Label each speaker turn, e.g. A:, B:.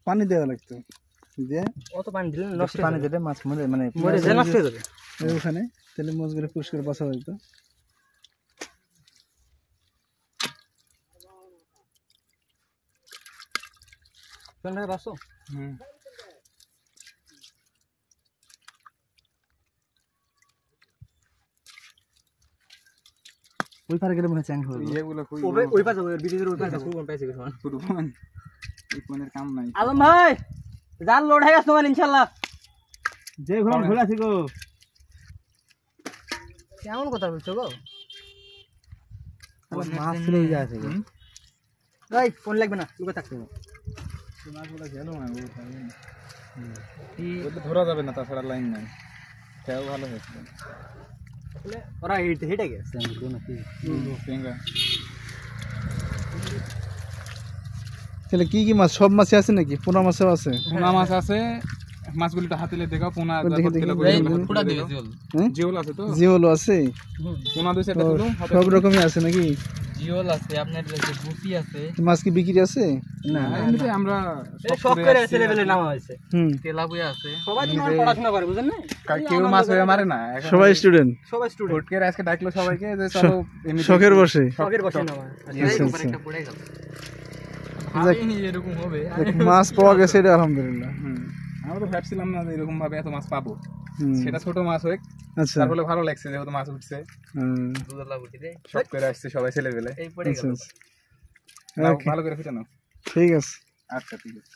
A: পানি দেওয়া লাগতো দিয়ে
B: অত পানি দিলে নষ্ট
C: পানি দিলে মাছ মানে
B: মরে যায়, নষ্ট হয়ে যাবে
A: ওখানে তাহলে মাছগুলো পরিষ্কার বাঁচা যেত।
B: বাসো
C: ওই পারে গেলে মনে চ্যাং হবে
B: ওই পাশে ওই বিদ্যুতের ওই পাশে কোন পাইছে কিছু
A: এই ফোনের কাম নাই।
B: আলম ভাই জাল লোড হয়ে গেছে তোমার ইনশাআল্লাহ।
C: যে ঘোড়া ঘোড়া আছে গো
B: কেমন কথা বলছো গো?
C: মাছ চলে যাচ্ছে গো।
B: এই ফোন লাগবে না, লুকে থাকতে হবে।
A: মাছগুলো গেল না ধরা যাবে না, তাছাড়া লাইন নাই। খেয়াও ভালো হয়েছিল।
B: ওরা হেঁটে গেছে নাকি?
A: তাহলে কি কি মাছ? সব মাছই আছে নাকি? পোনা মাছও আছে?
D: পোনা মাছ আছে, মাছগুলো হাতিলে দেখাও। পোনা জিওল আছে তো,
A: জিওলও আছে,
D: পোনা দুই সেটা তুলো।
A: সব রকমই আছে নাকি?
B: জিওল আছে, আপনার গুপি আছে।
A: মাছ কি বিক্রি আছে?
D: না, এমনিতে আমরা
B: সব করে লেভেলে নামা হয়েছে।
C: তেলাপুয়া আছে।
B: সবাই তো পড়াশোনা করে, বুঝেন না?
D: কেউ মাছ হয়ে মারে না,
A: সবাই স্টুডেন্ট।
B: সবাই স্টুডেন্ট।
D: ভোটকের আজকে ডাকলো সবাইকে যে চলো
A: শখের বসে
B: নামা।
C: একটা পড়ে গেল।
D: এরকম হবে।
A: মাছ পাওয়া গেছে, এটা আলহামদুলিল্লাহ।
D: আমরা তো ভাবছিলাম না যে এরকম ভাবে এত মাছ পাবো। সেটা ছোট মাছ হোক,
A: আচ্ছা,
D: তারপরে ভালো লাগছে যেহেতু মাছ উঠছে। সব করে আসছে সবাই ছেলে পেলে। ভালো করে ফিটানো।
A: ঠিক আছে।
D: আচ্ছা ঠিক আছে।